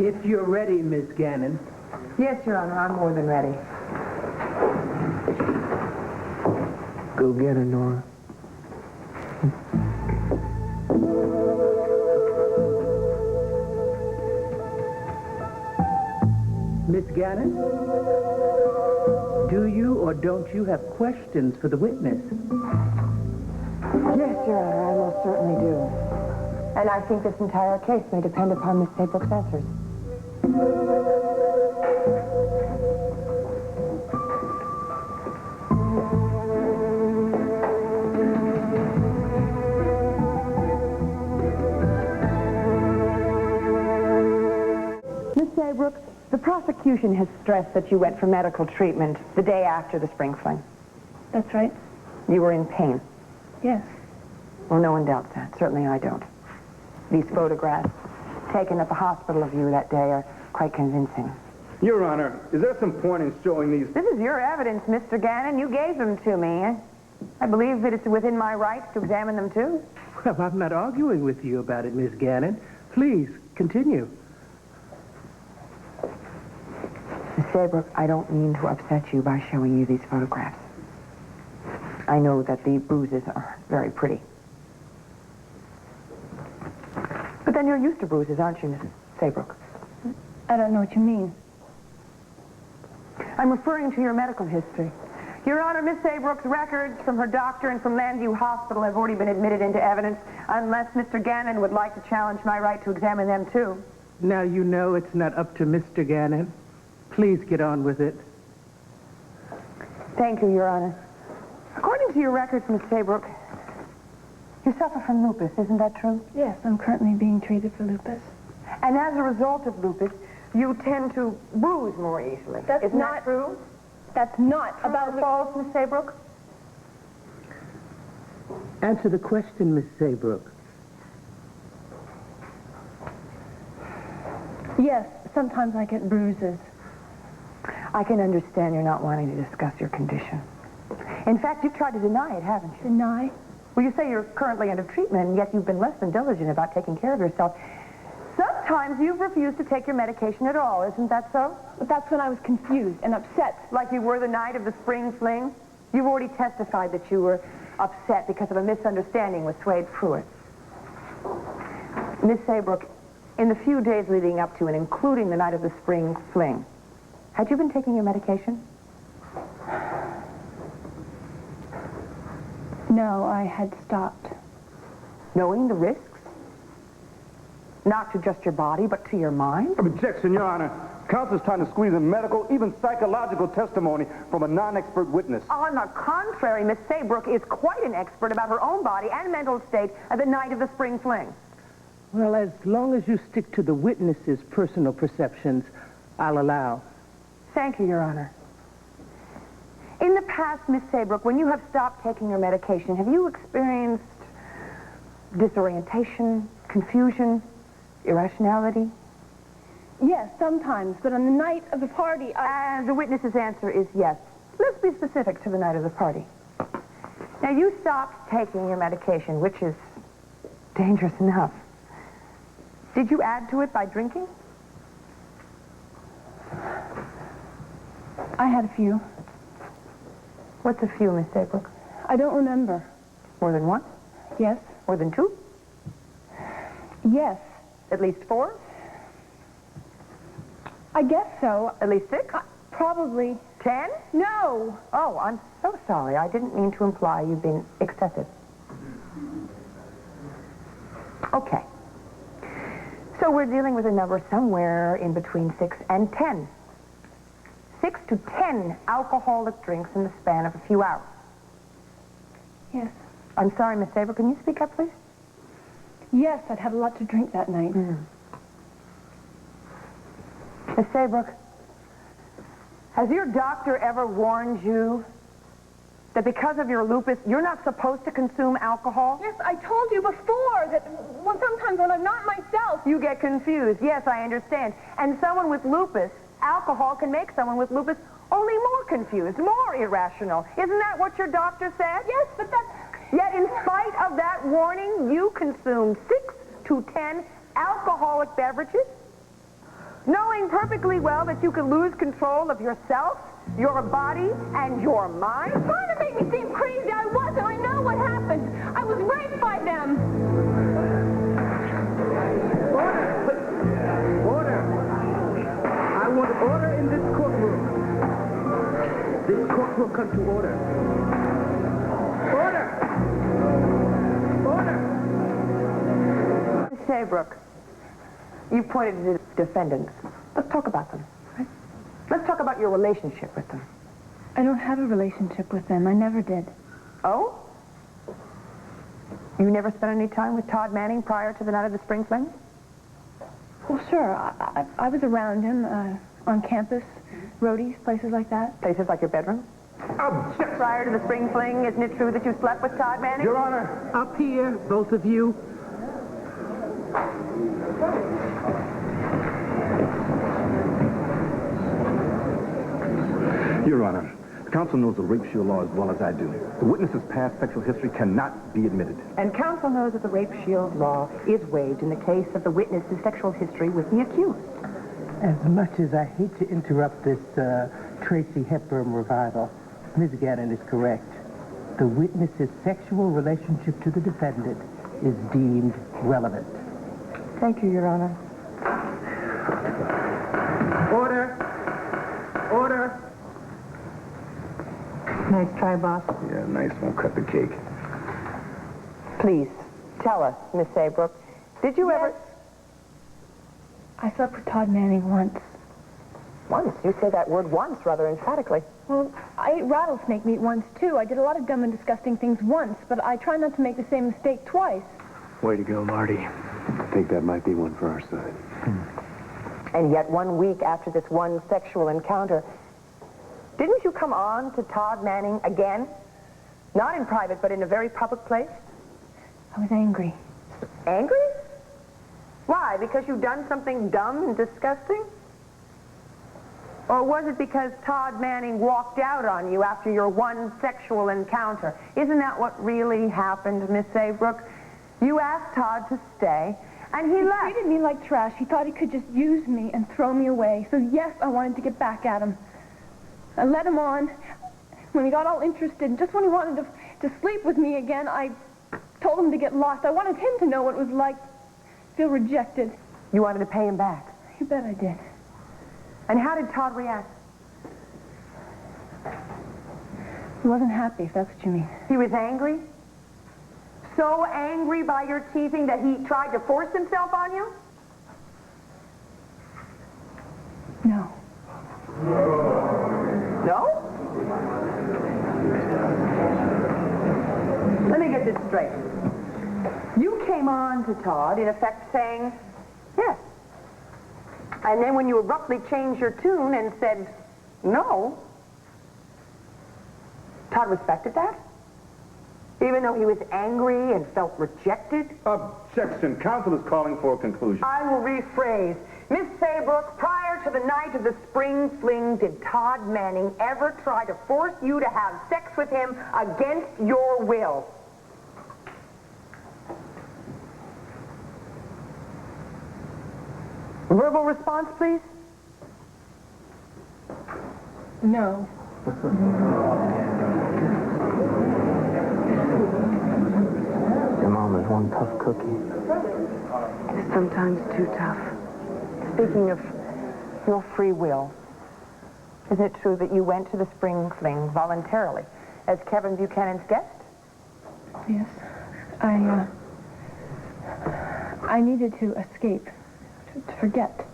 If you're ready, Miss Gannon. Yes, Your Honor, I'm more than ready. Go get her, Nora. Miss Gannon, do you or don't you have questions for the witness? Yes, Your Honor, I most certainly do. And I think this entire case may depend upon Miss Saybrook's answers. Miss Saybrook, the prosecution has stressed that you went for medical treatment the day after the spring fling. That's right. You were in pain. Yes. Well, no one doubts that. Certainly I don't. These photographs taken at the hospital of you that day are quite convincing. Your Honor, is there some point in showing these? This is your evidence, Mr. Gannon. You gave them to me. I believe that it's within my rights to examine them, too. Well, I'm not arguing with you about it, Miss Gannon. Please, continue. Miss Saybrook, I don't mean to upset you by showing you these photographs. I know that the bruises are very pretty. But then you're used to bruises, aren't you, Miss Saybrook? I don't know what you mean. I'm referring to your medical history. Your Honor, Miss Saybrook's records from her doctor and from Landview Hospital have already been admitted into evidence, unless Mr. Gannon would like to challenge my right to examine them, too. Now you know it's not up to Mr. Gannon. Please get on with it. Thank you, Your Honor. According to your records, Miss Saybrook, you suffer from lupus, isn't that true? Yes, I'm currently being treated for lupus. And as a result of lupus, you tend to bruise more easily. Isn't that true? That's not About false, Miss Saybrook? Answer the question, Miss Saybrook. Yes, sometimes I get bruises. I can understand you're not wanting to discuss your condition. In fact, you've tried to deny it, haven't you? Deny? Well, you say you're currently under treatment, and yet you've been less than diligent about taking care of yourself. Sometimes you've refused to take your medication at all, isn't that so? But that's when I was confused and upset. Like you were the night of the spring fling? You've already testified that you were upset because of a misunderstanding with Swade Pruitt. Miss Saybrook, in the few days leading up to and including the night of the spring fling, had you been taking your medication? No, I had stopped. Knowing the risks? Not to just your body, but to your mind? Objection, Your Honor. Counsel's trying to squeeze in medical, even psychological testimony from a non-expert witness. On the contrary, Miss Saybrook is quite an expert about her own body and mental state at the night of the spring fling. Well, as long as you stick to the witness's personal perceptions, I'll allow. Thank you, Your Honor. In the past, Miss Saybrook, when you have stopped taking your medication, have you experienced disorientation, confusion, irrationality? Yes, sometimes, but on the night of the party, And the witness's answer is yes. Let's be specific to the night of the party. Now, you stopped taking your medication, which is dangerous enough. Did you add to it by drinking? I had a few. What's a few, Miss Saybrook? I don't remember. More than one? Yes? More than two? Yes. At least four? I guess so. At least six? Probably. 10? No. Oh, I'm so sorry. I didn't mean to imply you've been excessive. Okay. So we're dealing with a number somewhere in between 6 and 10. 6 to 10 alcoholic drinks in the span of a few hours. Yes. I'm sorry, Miss Saybrook. Can you speak up, please? Yes, I'd had a lot to drink that night. Miss Saybrook, has your doctor ever warned you that because of your lupus, you're not supposed to consume alcohol? Yes, I told you before that sometimes when I'm not myself. You get confused. Yes, I understand. And someone with lupus, alcohol can make someone with lupus only more confused, more irrational. Isn't that what your doctor said? Yes, but that's... Yet in spite of that warning, you consumed 6 to 10 alcoholic beverages, knowing perfectly well that you can lose control of yourself, your body, and your mind? You're trying to make me seem crazy. I wasn't. I know what happened. I was raped by them. Order! I want order in this courtroom. This court will come to order. Order! Order! Miss Saybrook, you pointed to the defendants. Let's talk about them. Right? Let's talk about your relationship with them. I don't have a relationship with them. I never did. Oh? You never spent any time with Todd Manning prior to the night of the spring fling? Well, sure. I was around him on campus, roadies, places like that. Places like your bedroom? Objection! Prior to the spring fling, isn't it true that you slept with Todd Manning? Your Honor. Up here, both of you. Your Honor, the counsel knows the rape shield law as well as I do. The witness's past sexual history cannot be admitted. And counsel knows that the rape shield law is waived in the case of the witness's sexual history with the accused. As much as I hate to interrupt this Tracy Hepburn revival, Ms. Gannon is correct. The witness's sexual relationship to the defendant is deemed relevant. Thank you, Your Honor. Order! Order! Nice try, boss. Yeah, nice one. Cut the cake. Please, tell us, Miss Saybrook, did you ever... I slept with Todd Manning once. Once? You say that word once rather emphatically. Well, I ate rattlesnake meat once, too. I did a lot of dumb and disgusting things once, but I try not to make the same mistake twice. Way to go, Marty. I think that might be one for our side. And yet 1 week after this one sexual encounter, didn't you come on to Todd Manning again? Not in private, but in a very public place? I was angry. Angry? Why? Because you've done something dumb and disgusting? Or was it because Todd Manning walked out on you after your one sexual encounter? Isn't that what really happened, Miss Saybrook? You asked Todd to stay, and he left. He treated me like trash. He thought he could just use me and throw me away. So yes, I wanted to get back at him. I led him on. When he got all interested, just when he wanted to sleep with me again, I told him to get lost. I wanted him to know what it was like to feel rejected. You wanted to pay him back. You bet I did. And how did Todd react? He wasn't happy, if that's what you mean. He was angry? So angry by your teasing that he tried to force himself on you? No. No? Let me get this straight. You came on to Todd, in effect saying, yes. And then when you abruptly changed your tune and said, no, Todd respected that? Even though he was angry and felt rejected? Objection. Counsel is calling for a conclusion. I will rephrase. Miss Saybrook, prior to the night of the spring fling, did Todd Manning ever try to force you to have sex with him against your will? Verbal response, please. No. Your mom is one tough cookie. Sometimes too tough. Speaking of your free will, is it true that you went to the spring fling voluntarily as Kevin Buchanan's guest? Yes. I needed to escape, to forget.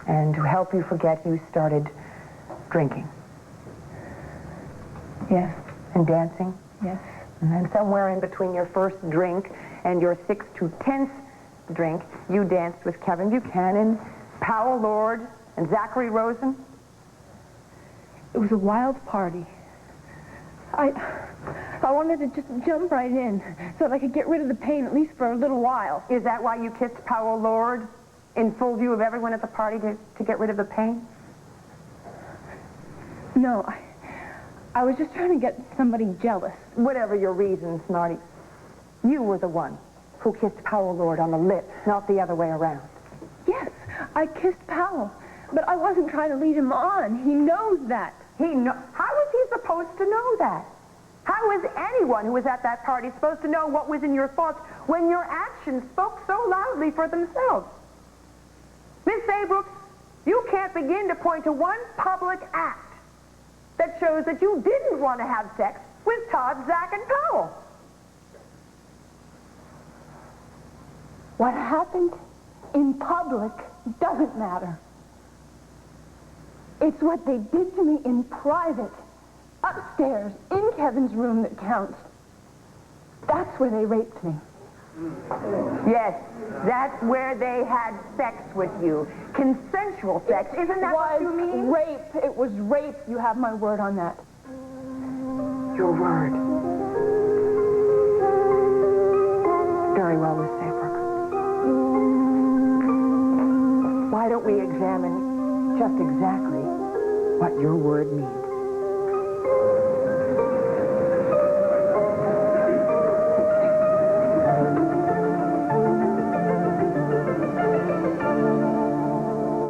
And to help you forget, you started drinking Yes. and dancing. Yes. And then somewhere in between your first drink and your 6th to 10th drink, you danced with Kevin Buchanan, Powell Lord, and Zachary Rosen. It was a wild party. I wanted to just jump right in so that I could get rid of the pain, at least for a little while. Is that why you kissed Powell Lord in full view of everyone at the party to get rid of the pain? No, I was just trying to get somebody jealous. Whatever your reasons, Marty, you were the one who kissed Powell Lord on the lips, not the other way around. Yes, I kissed Powell, but I wasn't trying to lead him on. He knows that. How is he supposed to know that? How is anyone who was at that party supposed to know what was in your thoughts when your actions spoke so loudly for themselves? Miss Saybrook, you can't begin to point to one public act that shows that you didn't want to have sex with Todd, Zach, and Powell. What happened in public doesn't matter. It's what they did to me in private, upstairs, in Kevin's room that counts. That's where they raped me. Yes, that's where they had sex with you. Consensual sex, isn't that what you mean? Rape. It was rape. You have my word on that. Your word. Very well, Miss Saybrook. Why don't we examine just exactly what your word means?